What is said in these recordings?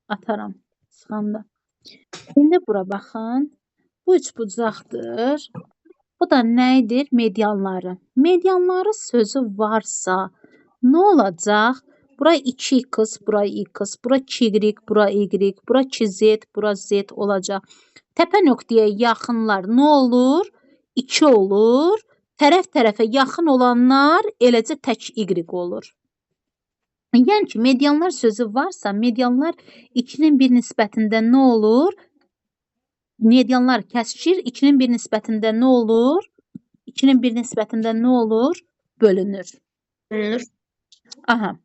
Ataram çıxanda. İndi bura baxın. Bu üçbucaqdır. Bu da nə edir? Medianları. Medianları sözü varsa nə olacaq? Bura 2x, bura x, bura 2y, bura y, bura 2z, bura z olacaq. Təpə nöqtəyə yaxınlar nə olur? 2 olur. Tərəf-tərəfə yaxın olanlar eləcə tək y olur. Yəni ki, medianlar sözü varsa, medianlar 2-nin bir nisbətində nə olur? Medianlar kəsişir, 2-nin bir nisbətində nə olur? 2-nin bir nisbətində nə olur? Bölünür. Aha.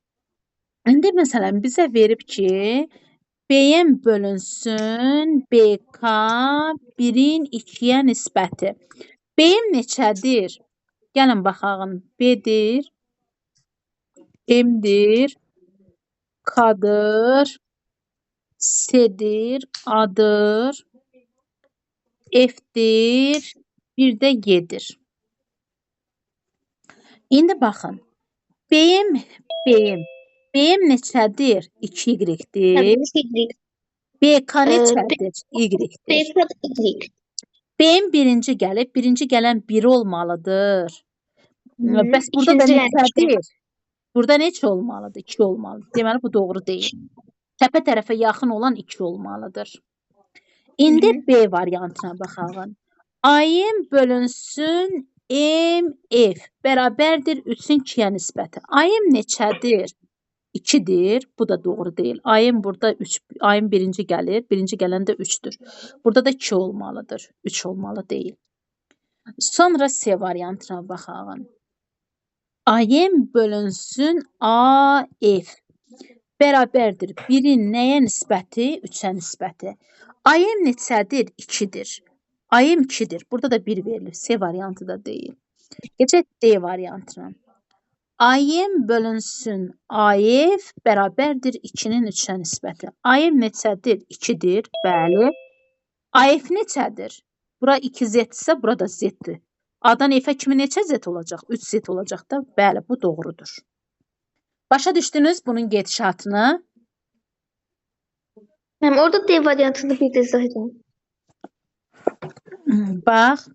İndi məsələn bizə verib ki, BM bölünsün BK 1-in 2-yə nisbəti. BM neçədir? Gəlin baxağın. B'dir, M'dir, K'dır, S'dir, A'dır, F'dir, bir də Y'dir. İndi baxın. BM neçədir? 2y'dir. BK neçədir? Y'dir. BM birinci gəlib. Birinci gələn 1 olmalıdır. Bəs burada da neçədir? Burada neçə olmalıdır? 2 olmalıdır. Deməli, bu doğru deyil. Təpə tərəfə yaxın olan 2 olmalıdır. İndi B variantına baxalım. AM bölünsün MF bərabərdir 3-ün 2-yə nisbəti. AM neçədir? 2-dir. Bu da doğru deyil. AM burada 3, AM birinci gəlir. Birinci gələn də 3-dür. Burada da 2 olmalıdır. 3 olmalı deyil. Sonra C variantına baxalım. AM bölünsün AF bərabərdir 1-in nəyə nisbəti? 3-ə nisbəti. AM neçədir? 2-dir. AM 2-dir. Burada da 1 verilir. C variantı da deyil. Keçək D variantına. AM bölünsün AF bərabərdir 2-nin 3-ə nisbəti. AM neçədir? 2-dir. Bəli. AF neçədir? Bura 2Z isə burada Z-dir. A'dan F'ə kimi neçə Z olacaq? 3Z olacaq da. Bəli, bu doğrudur. Başa düşdünüz bunun gedişatını? Orada D variantını bir də izah edin. Bax.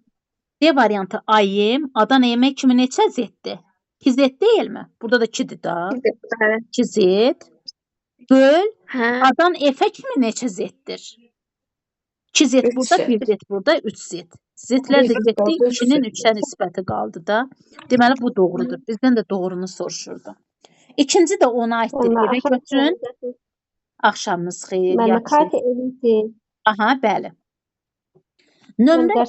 D variantı AM, A'dan M'ə kimi neçə Z'dir? 2Z deyilmi? Burada da 2'dir da. 2Z. Böl. A'dan F'ə kimi neçə Z'dir? 2Z burada, 1Z burada, 3Z. Z'lər də getdi, 2-nin 3-ə nisbəti qaldı da. Deməli, bu doğrudur. Bizdən də doğrunu soruşurdu. İkinci də ona aiddir. Evə götürün. Axşamınız xeyir. Kartı evindir. Aha, bəli. Nömrə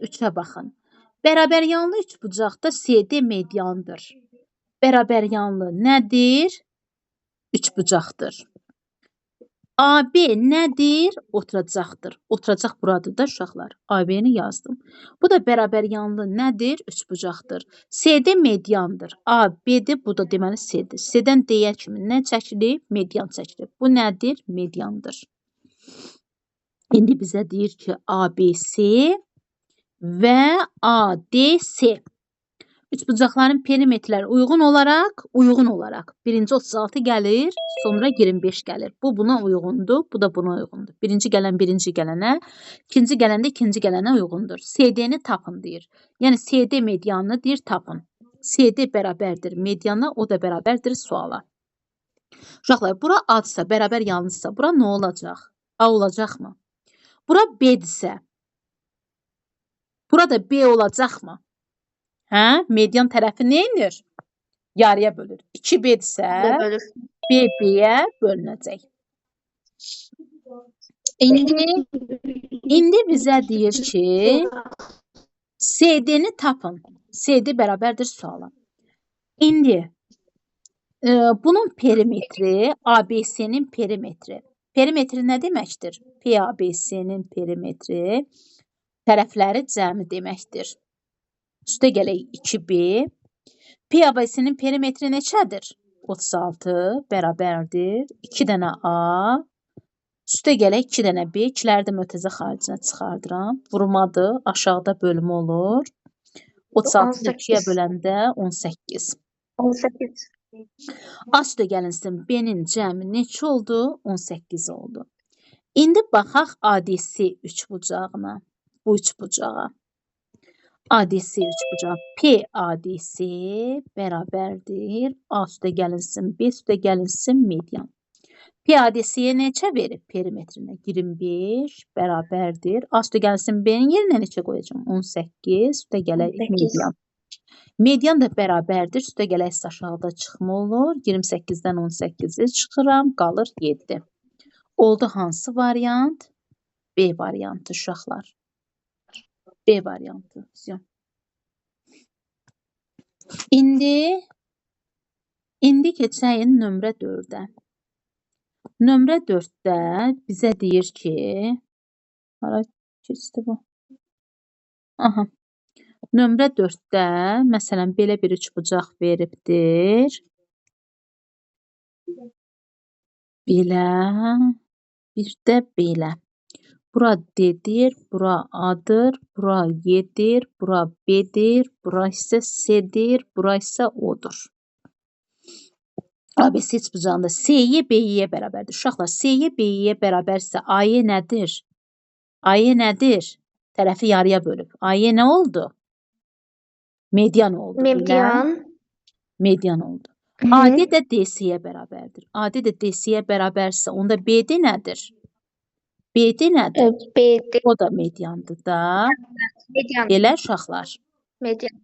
3-ə baxın. Bərabəryanlı üçbucaqda CD mediandır. Bərabəryanlı nədir? Üçbucaqdır. AB nədir? Oturacaqdır. Oturacaq buradır da uşaqlar. AB-ni yazdım. Bu da bərabəryanlı nədir? Üçbucaqdır. CD mediandır. AB-dir. Bu da deməli C-dir. C-dən D-yə kimi nə çəkilir? Median çəkilir. Bu nədir? Mediandır. İndi bizə deyir ki, ABC və ADC. Üçbucaqların perimetrləri uyğun olaraq birinci 36 gəlir, sonra 25 gəlir. Bu buna uyğundur, bu da buna uyğundur. Birinci gələn birinci gələnə, ikinci gələn də ikinci gələnə uyğundur. CD-ni tapın deyir. Yəni CD medianını deyir tapın. CD bərabərdir mediana, o da bərabərdir suala. Uşaqlar, bura A-dırsa, bərabər yanlışsa, bura nə olacaq? A olacaqmı? Bura B-dirsə, burada B olacaqmı? Hə? Median tərəfi nə edir? Yarıya bölür. 2B-dirsə, B B-yə bölünəcək. İndi bizə deyir ki, CD-ni tapın. CD bərabərdir suala. İndi bunun perimetri, ABC-nin perimetri. Perimetri nə deməkdir? PABC-nin perimetri tərəfləri cəmi deməkdir. Üstə gələk 2B. PABC-nin perimetri neçədir? 36 bərabərdir. 2 dənə A. Üstə gələk 2 dənə B. 2-ləri də mötərizə xaricinə çıxardıram. Vurmadır. Aşağıda bölümü olur. 36-ı 2-yə böləndə 18. A üstəgəlsin B-nin cəmi neçə oldu? 18 oldu. İndi baxaq ADC üçbucağına. Bu üçbucağa. ADC üçbucağı P ADC bərabərdir. A üstəgəlsin B üstəgəlsin median. P ADC-yə neçə verir? Perimetrinə 25 bərabərdir. A üstəgəlsin B-nin yerinə neçə qoyacağım? 18 üstəgələk 18. median. Median da bərabərdir. Üstəgələk aşağıda çıxma olur. 28-dən 18-i çıxıram. Qalır 7. Oldu hansı variant? B variantı uşaqlar. B variantı. İndi keçəyin nömrə 4-ə. Nömrə 4-də bizə deyir ki, hara keçdi bu? Aha. Nömrə 4-də məsələn belə bir üçbucaq veribdir. Belə, bir də belə. Bura D-dir, bura A-dır, bura Y-dir, bura B-dir, bura isə C-dir, bura isə O-dur. ABC üçbucağında C-yə B-yə bərabərdir. Uşaqlar, C-yə B-yə bərabərsə A-yə nədir? A-yə nədir? Tərəfi yarıya bölüb. A-yə nə oldu? Median oldu. Median. Median oldu. Hı. AD də DC-yə bərabərdir. AD də DC-yə bərabərsə onda BD nədir? BD nədir? BD. O da mediandır da. Median. Elə uşaqlar. Median.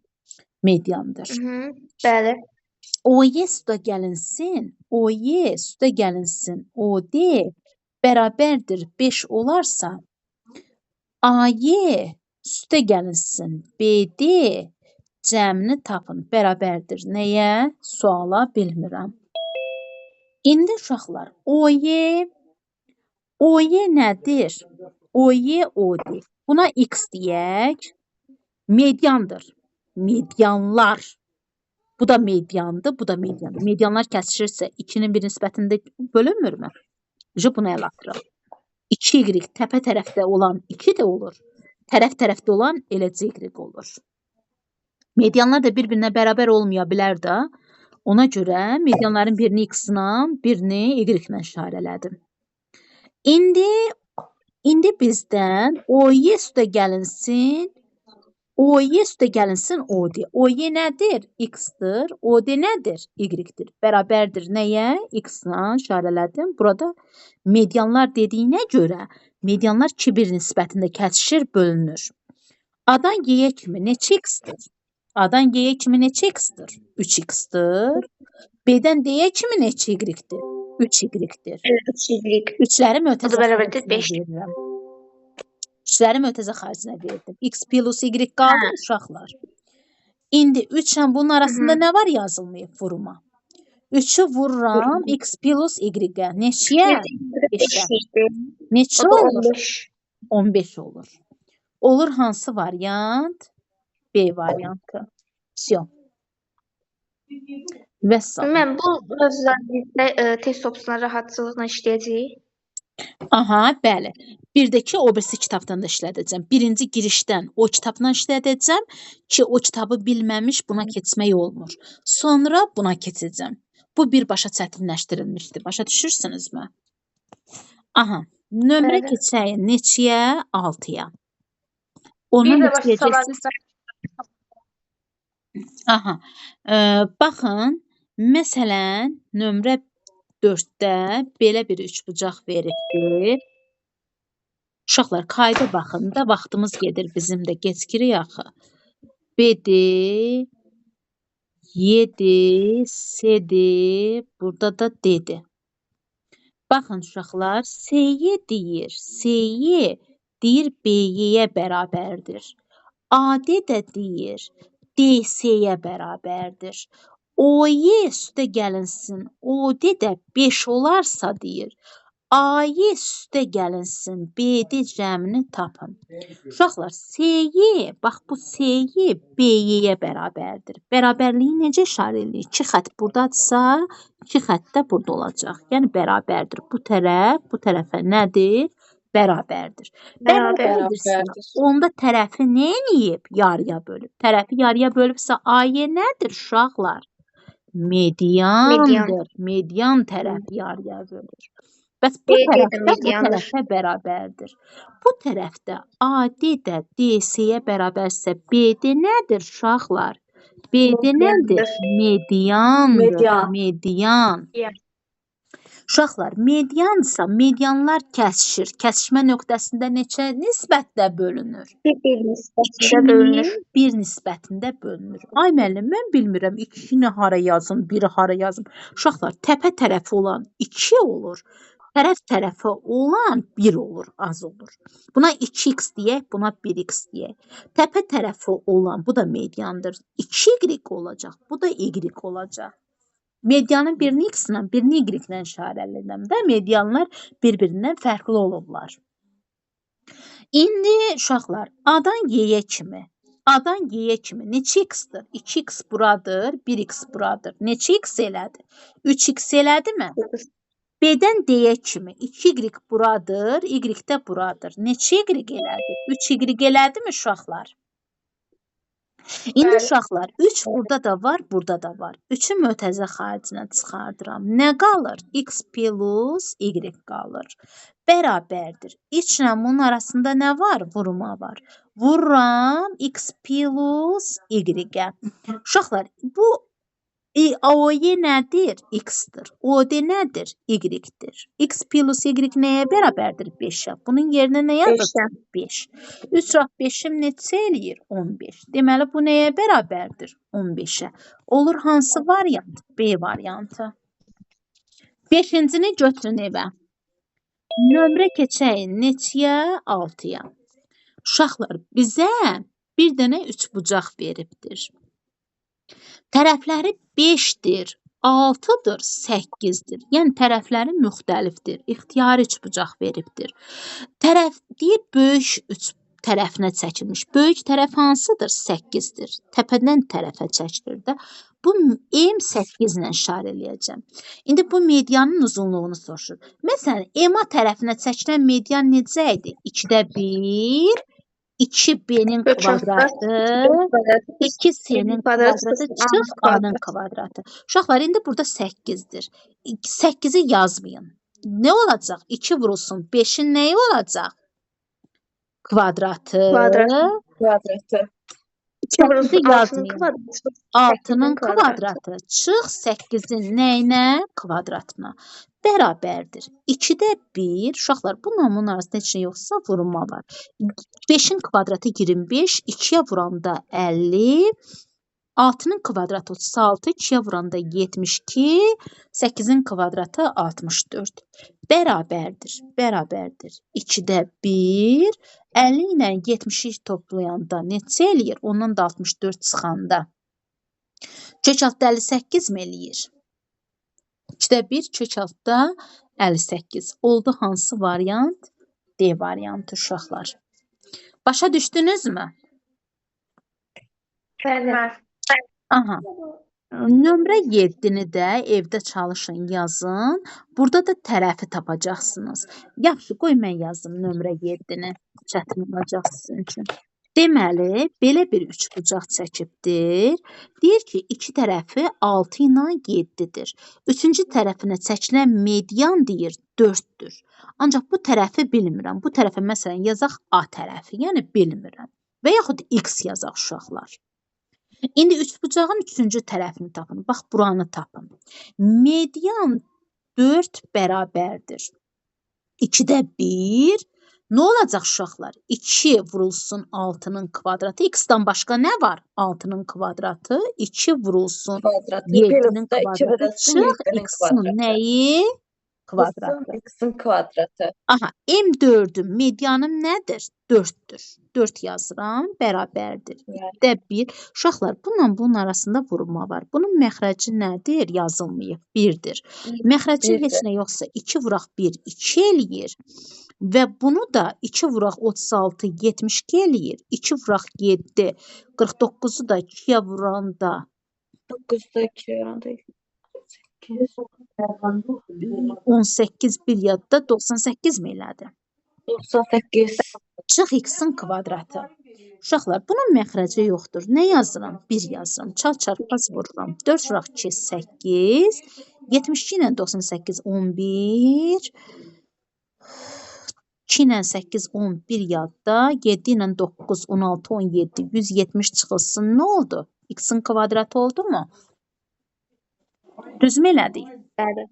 Mediandır. Hı. Bəli. OY üstə gəlinsin. OY üstə gəlinsin. OD bərabərdir 5 olarsa AY üstə gəlinsin. BD cəmini tapın. Bərabərdir. Nəyə? Suala bilmirəm. İndi uşaqlar OY nədir? OY OD. Buna X deyək. Mediandır. Medianlar. Bu da mediandır, bu da mediandır. Medianlar kəsişirsə 2-nin bir nisbətində bölünmürmü? Buna əl atırıq. 2y təpə tərəfdə olan 2 də olur. Tərəf-tərəfdə olan eləcə y olur. Medianlar da bir-birinə bərabər olmaya bilər də. Ona görə medianların birini x-la, birini y-la işarələdim. İndi bizdən OY üstə gəlinsin. OY üstə gəlinsin OD. OY nədir? X-dır. OD nədir? Y-dir. Bərabərdir nəyə? X-la işarələdim. Burada medianlar dediyinə görə medianlar 2-1 nisbətində kəsişir, bölünür. A-dan Y-yə kimi neçə X-dir? A-dan Y-yə kimi neçə X-dir? 3X-dir. B-dən D-yə kimi neçə Y-dir? 3Y-dir. 3y. 3-ləri mötərizə bərabərdir xaricinə 5. verirəm. 3-ləri mötərizə xaricinə verdim. X plus Y qaldı uşaqlar. İndi 3-lə bunun arasında nə var yazılmayıb vurma? 3-ü vururam X plus Y-ə. Neçəyə? 5-ə. Neçə olur? 15 olur. Olur hansı variant? B variantı. Vəsiyon. Vəssalam. Mən bu mövzularda test opsiyasına rahatçılıqla işləyəcəyik. Aha, bəli. Birdəki o birisi kitabdan da işlədəcəm. Birinci girişdən o kitabdan işlədəcəm ki, o kitabı bilməmiş buna keçmək olmur. Sonra buna keçəcəm. Bu birbaşa çətinləşdirilmişdir. Başa düşürsünüzmü? Aha, nömrə keçəyin neçəyə? 6-ya. Onu neçəyəcəksiniz? Aha, baxın, məsələn, nömrə 4-də belə bir üçbucaq veribdir. Uşaqlar, qayda baxın da, vaxtımız gedir bizim də, geçkirik axı. B-dir, Y-dir, C-dir, burada da D-dir. Baxın uşaqlar, S-Y deyir, S-Y deyir B-Y-yə bərabərdir. A-D də deyir, D-S-yə bərabərdir. O-Y üstə gəlinsin, O-D də 5 olarsa deyir, A-Y üstə gəlinsin, B-D cəmini tapın. Uşaqlar, S-Y, bax bu S-Y B-Y-yə bərabərdir. Bərabərliyi necə işarə edirik? 2 xətt buradadırsa, 2 xətt də burada olacaq. Yəni bərabərdir. Bu tərəfə nədir? Bərabərdir. Bərabərdirsə, onda tərəfi nə edib? Yarıya bölüb. Tərəfi yarıya bölübsə, A-Y nədir uşaqlar? Mediandır. Median tərəf yarıya bölür. Bəs bu BD də tərəfdə bu mediandır. tərəfə bərabərdir. Bu tərəfdə AD də DC-yə bərabərsə BD nədir uşaqlar? BD nədir? Mediandır. Median. Uşaqlar, mediansa medianlar kəsişir. Kəsişmə nöqtəsində neçə nisbətdə bölünür? Bir nisbətində bölünür. 2-nin 1 nisbətində bölünür. Ay müəllim, mən bilmirəm 2-ni hara yazım, 1-i hara yazım. Uşaqlar, təpə tərəfi olan 2 olur. Tərəf-tərəfi olan 1 olur, az olur. Buna 2x deyək, buna 1x deyək. Təpə tərəfi olan, bu da mediandır. 2y olacaq, bu da y olacaq. Medianın birini x ilə, birini y ilə işarələyirəm də, medianlar bir-birindən fərqli olublar. İndi uşaqlar, A-dan Y-yə kimi, A-dan Y-yə kimi neçə x-dir? 2x buradır, 1x buradır. Neçə x elədi? 3x elədimi? B-dən D-yə kimi 2y buradır, y də buradır. Neçə y elədi? 3y elədimi uşaqlar? İndi uşaqlar, 3 burada da var, burada da var. 3-ü mötərizə xaricinə çıxardıram. Nə qalır? X plus y qalır. Bərabərdir. İçlə bunun arasında nə var? Vurma var. Vururam x plus y-ə. Uşaqlar, bu OY nədir? X-dir. OD nədir? Y-dir. X plus y nəyə bərabərdir? 5-ə. Bunun yerinə nə yazılır? 5. 3 raf 5-im neçə eləyir? 15. Deməli, bu nəyə bərabərdir? 15-ə. Olur hansı variant? B variantı. 5-cini götürün evə. Nömrə keçəyin neçəyə? 6-ya. Uşaqlar, bizə bir dənə üçbucaq veribdir. Tərəfləri 5-dir, 6-dır, 8-dir. Yəni, tərəfləri müxtəlifdir. İxtiyari üçbucaq veribdir. Tərəf deyir, böyük üç tərəfinə çəkilmiş. Böyük tərəf hansıdır? 8-dir. Təpədən tərəfə çəkilir də. Bu M8 ilə işarə eləyəcəm. İndi bu medianın uzunluğunu soruşur. Məsələn, EMA tərəfinə çəkilən median necə idi? 2-də 1, 2B-nin kvadratı, 2C-nin kvadratı çıx A-nın kvadratı. Uşaqlar, indi burada 8-dir. 8-i yazmayın. Nə olacaq? 2 vurulsun 5-in nəyi olacaq? Kvadratı. 8-i yazmayın. 6-nın kvadratı çıx 8-in nəyinə? Kvadratına. Bərabərdir. 2-də 1, uşaqlar, bunun arasında heç nə yoxsa vurma var. 5-in kvadratı 25, 2-yə vuranda 50, 6-nın kvadratı 36, 2-yə vuranda 72, 8-in kvadratı 64. Bərabərdir. 2-də 1, 50 ilə 70-i toplayanda neçə eləyir? Ondan da 64 çıxanda. Kök altda 58 mi eləyir? 2-də 1, kök altda 58. Oldu hansı variant? D variantı uşaqlar. Başa düşdünüzmü? Bəli. Aha. Nömrə 7-ni də evdə çalışın, yazın. Burada da tərəfi tapacaqsınız. Yaxşı, qoy mən yazım nömrə 7-ni. Çətin olacaq sizin üçün. Deməli, belə bir üçbucaq çəkibdir. Deyir ki, iki tərəfi 6 ilə 7-dir. Üçüncü tərəfinə çəkilən median deyir 4-dür. Ancaq bu tərəfi bilmirəm. Bu tərəfə məsələn yazaq A tərəfi, yəni bilmirəm. Və yaxud X yazaq uşaqlar. İndi üçbucağın üçüncü tərəfini tapın. Bax, buranı tapın. Median 4 bərabərdir. 2-də 1. Nə olacaq uşaqlar? 2 vurulsun 6-nın kvadratı. X-dan başqa nə var? 6-nın kvadratı. 2 vurulsun 7-nin kvadratı. Çıx X-in nəyi? Kvadratı. X-in kvadratı. Aha, M4-ün medianım nədir? 4-dür. 4 yazıram, bərabərdir. 2-də 1. Uşaqlar, bunun arasında vurma var. Bunun məxrəci nədir? Yazılmayıb. 1-dir. Məxrəci heç nə yoxsa 2 vuraq 1, 2 eləyir. Və bunu da 2 vuraq 36, 72 eləyir. 2 vuraq 7, 49-u da 2-yə vuranda 9'da 2 vuranda 18 bir yadda 98 mi elədi? 98. Çıx X-in kvadratı. Uşaqlar, bunun məxrəci yoxdur. Nə yazıram? 1 yazıram. Çal çarpaz vururam. 4 vuraq 2 8. 72 ilə 98 11. 2 ilə 8 11 yadda. 7 ilə 9 16 17 170 çıxılsın. Nə oldu? X-in kvadratı oldu mu? Düzmü elədik? Bəli.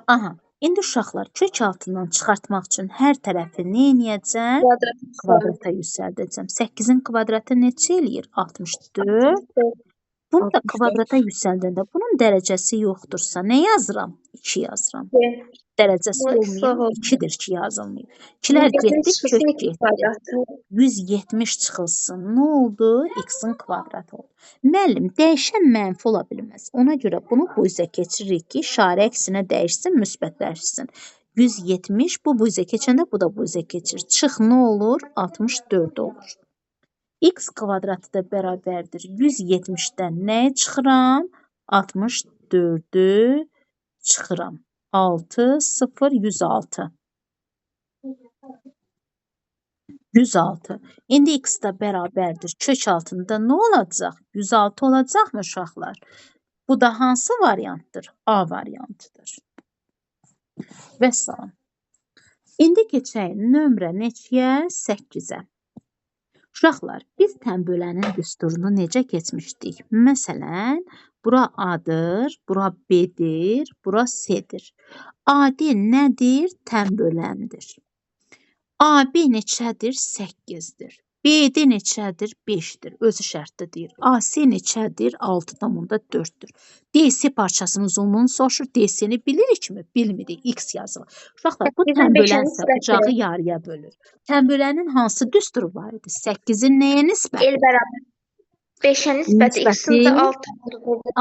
Aha. İndi uşaqlar kök altından çıxartmaq üçün hər tərəfi nə edəcəm? Kvadrat. Kvadrata yüksəldəcəm. 8-in kvadratı neçə eləyir? 64. Bunu da 64. kvadrata yüksəldəndə bunun dərəcəsi yoxdursa nə yazıram? 2 yazıram. Dərəcəsi Bu olmayan sağ ol. 2-dir ki, yazılmıyor. 2-lər getdi, kök getdi. Kvadratı. 170 çıxılsın. Nə oldu? X-in kvadratı oldu. Müəllim, dəyişən mənfi ola bilməz. Ona görə bunu bu üzə keçiririk ki, işarə əksinə dəyişsin, müsbətləşsin. 170 bu üzə keçəndə bu da bu üzə keçir. Çıx nə olur? 64 olur. X kvadratı da bərabərdir. 170-dən nəyə çıxıram? 64-ü çıxıram. 6, 0, 106. 106. İndi x da bərabərdir. Kök altında nə olacaq? 106 olacaqmı uşaqlar? Bu da hansı variantdır? A variantıdır. Və salam. İndi keçək nömrə neçəyə? 8-ə. Uşaqlar, biz tənbölənin düsturunu necə keçmişdik? Məsələn, bura A-dır, bura B-dir, bura C-dir. A-D nədir? Tənböləndir. AB neçədir? 8-dir. BD neçədir? 5-dir. Özü şərtdə deyir. AC neçədir? 6,4-dür. DC parçasının uzunluğunu soruşur. DC-ni bilirikmi? Bilmirik. X yazılır. Uşaqlar, bu tənbölənsə bucağı yarıya bölür. Tənbölənin hansı düsturu var idi? 8-in nəyə nisbəti? El bərabər. 5-ə nisbəti X-in də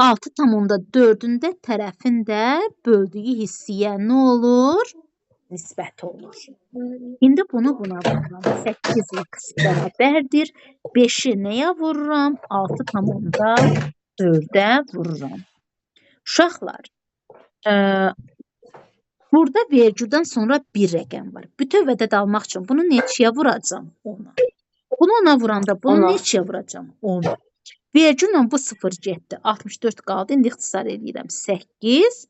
6,4-ündə tərəfində böldüyü hissiyə nə olur? Nisbəti olur. İndi bunu buna vururam. 8x bərabərdir. 5-i nəyə vururam? 6,4-ə vururam. Uşaqlar, burada vergüldən sonra bir rəqəm var. Bütöv ədəd almaq üçün bunu neçəyə vuracam? 10-a. Bunu 10-a vuranda bunu neçəyə vuracam? 10-a. Vergülə bu 0 getdi. 64 qaldı. İndi ixtisar edirəm. 8.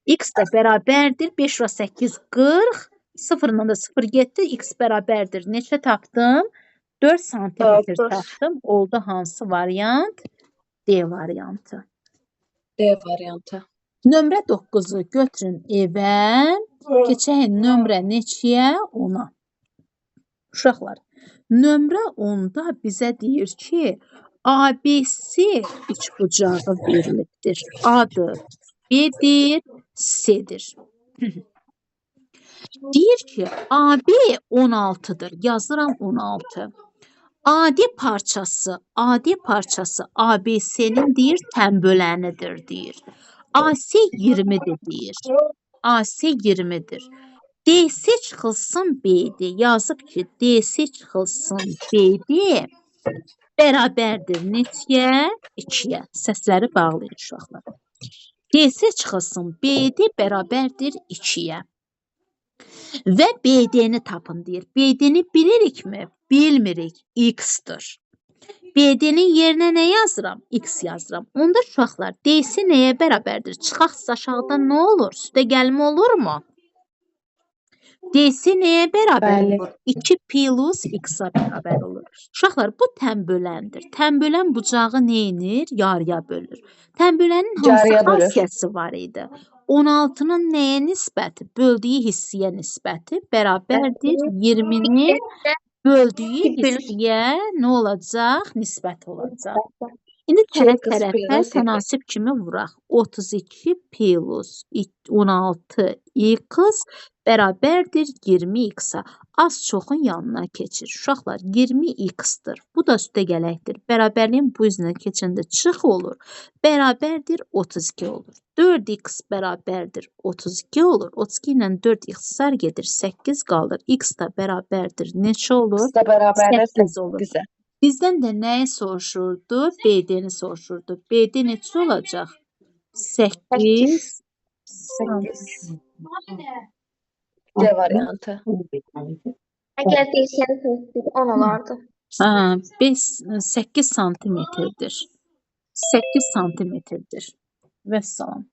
X də bərabərdir. 5 və 8, 40. 0-dan da 0 getdi. X bərabərdir. Neçə tapdım? 4 santimetr tapdım. Oldu hansı variant? D variantı. D variantı. Nömrə 9-u götürün evə. Keçək nömrə neçəyə? 10-a. Uşaqlar, nömrə 10-da bizə deyir ki, ABC üçbucağı verilibdir. A'dır, B'dir, C'dir. Deyir ki, AB 16-dır. Yazıram 16. AD parçası ABC'nin deyir tənbölənidir deyir. AC 20'dir deyir. AC 20'dir. DC çıxılsın BD. Yazıb ki, DC çıxılsın BD bərabərdir neçəyə? 2-yə. Səsləri bağlayın uşaqlar. DC çıxılsın BD bərabərdir 2-yə. Və BD-ni tapın deyir. BD-ni bilirikmi? Bilmirik. X-dır. BD-nin yerinə nə yazıram? X yazıram. Onda uşaqlar DC nəyə bərabərdir? Çıxaqsa aşağıda nə olur? Üstə gəlmə olurmu? DC nəyə bərabər olur? 2 plus X-a bərabər olur. Uşaqlar, bu tənböləndir. Tənbölən bucağı neyinir? Yarıya bölür. Tənbölənin hansı xassiyyəsi var idi? 16-nın nəyə nisbəti? Böldüyü hissiyə nisbəti bərabərdir 20-nin böldüyü hissiyə nə olacaq? Nisbət olacaq. İndi tərəfə tənasib kimi vuraq. 32 plus 16 x bərabərdir 20x-a. Az çoxun yanına keçir. Uşaqlar 20x-dır. Bu da üstə gələkdir. Bərabərliyin bu üzünə keçəndə çıx olur. Bərabərdir 32 olur. 4x bərabərdir 32 olur. 32 ilə 4 ixtisar gedir. 8 qalır. X da bərabərdir. Neçə olur? 8 olur. Bizdən də nəyi soruşurdu? BD-ni soruşurdu. BD neçə olacaq? 8. D variantı. Əgər DC-ni 10 olardı. 8 santimetrdir. 8 santimetrdir. Vəssalam.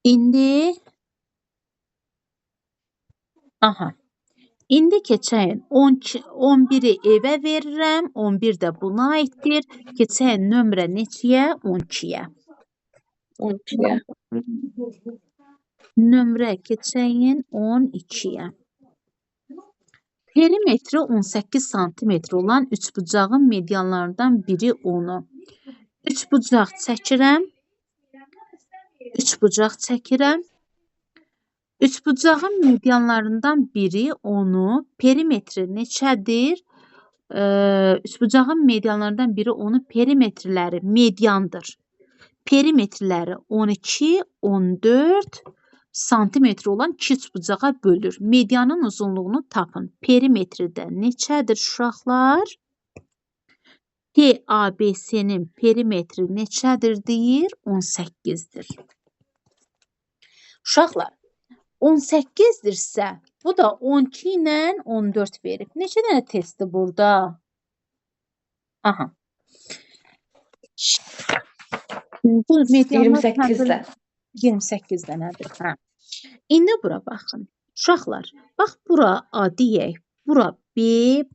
İndi İndi keçəyin 11-i evə verirəm. 11 də buna aiddir. Keçəyin nömrə neçəyə? 12-yə. 12'ye. Nömrə keçəyin 12-yə. Perimetri 18 santimetr olan üçbucağın medianlarından biri 10-u. Üçbucaq çəkirəm. Üçbucaq çəkirəm. Üçbucağın medianlarından biri 10-u. Perimetri neçədir? Üçbucağın medianlarından biri 10-u. Perimetrləri mediandır. Perimetrləri 12, 14 santimetr olan iki üçbucağa bölür. Medianın uzunluğunu tapın. Perimetri də neçədir uşaqlar? PABC-nin perimetri neçədir deyir? 18-dir. Uşaqlar, 18-dirsə, bu da 12 ilə 14 verib. Neçə dənə testdir burada? Bu medianlar 28'de. 28 dənədir. İndi bura baxın. Uşaqlar, bax bura A deyək, bura B,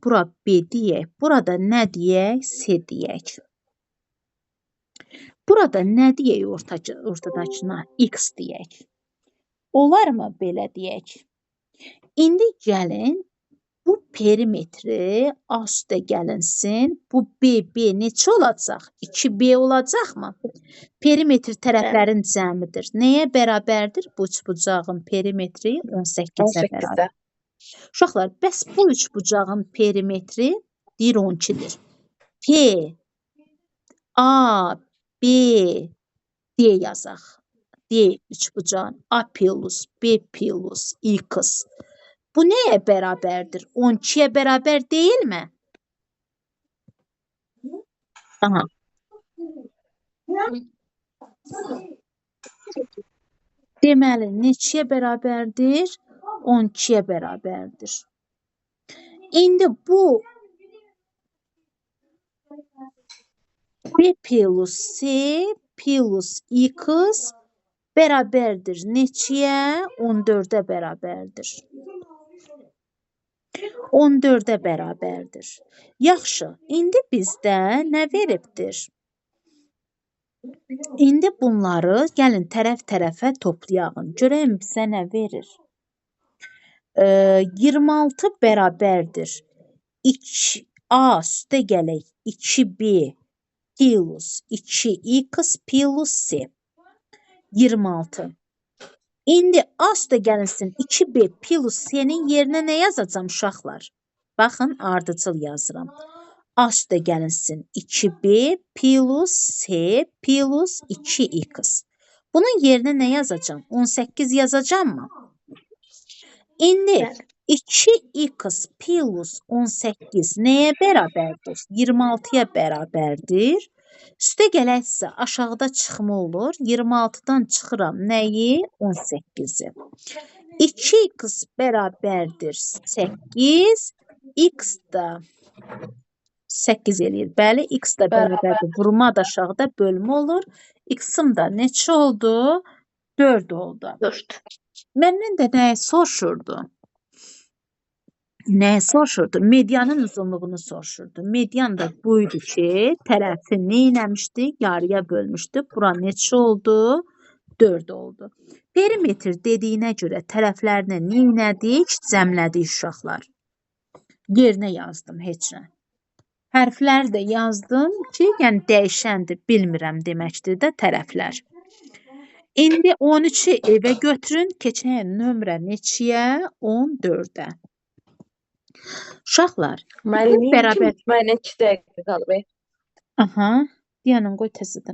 bura B deyək. Burada nə deyək? C deyək. Burada nə deyək ortadakına? X deyək. Olarmı belə deyək? İndi gəlin bu perimetri A üstə gəlinsin. Bu B neçə olacaq? 2B olacaqmı? Perimetr tərəflərin cəmidir. Nəyə bərabərdir? Bu üçbucağın perimetri 18-ə bərabər. 18'de. Uşaqlar, bəs bu üçbucağın perimetri deyir 12-dir. P, A, B, D yazaq. D üçbucağın A plus, B plus, X. Bu nəyə bərabərdir? 12-yə bərabər deyilmi? Deməli, neçəyə bərabərdir? 12-yə bərabərdir. İndi bu B plus C plus X bərabərdir. Neçəyə? 14-ə bərabərdir. 14-ə bərabərdir. Yaxşı, indi bizdə nə veribdir? İndi bunları gəlin tərəf-tərəfə toplayaq. Görəyim bizə nə verir? 26 bərabərdir. A üstə gələk 2B plus 2X plus C. 26. İndi A üstə gəlinsin 2B plus C-nin yerinə nə yazacam uşaqlar? Baxın, ardıcıl yazıram. A üstə gəlinsin 2B plus C plus 2X. Bunun yerinə nə yazacam? 18 yazacam mı? İndi 2X plus 18 nəyə bərabərdir? 26-ya bərabərdir. Üstə gələksə aşağıda çıxma olur. 26-dan çıxıram nəyi? 18-i. 2x bərabərdir 8, x da 8 eləyir. Bəli, x da bərabərdir. Vurma da aşağıda bölmə olur. X-im da neçə oldu? 4 oldu. 4. Məndən də nəyi soruşurdu? Nəyi soruşurdu? Medianın uzunluğunu soruşurdu. Median da buydu ki, tərəfi neynəmişdi? Yarıya bölmüşdü. Bura neçə oldu? 4 oldu. Perimetr dediyinə görə tərəflərini neynədik? Cəmlədik uşaqlar. Yerinə yazdım heç nə. Hərfləri də yazdım ki, yəni dəyişəndir, bilmirəm deməkdir də tərəflər. İndi 13-ü evə götürün, keçən nömrə neçəyə? 14-ə. Uşaqlar, Müəllim bərabər. Mən 2 dəqiqə qalıb. Aha, deyənin qoy təzədən.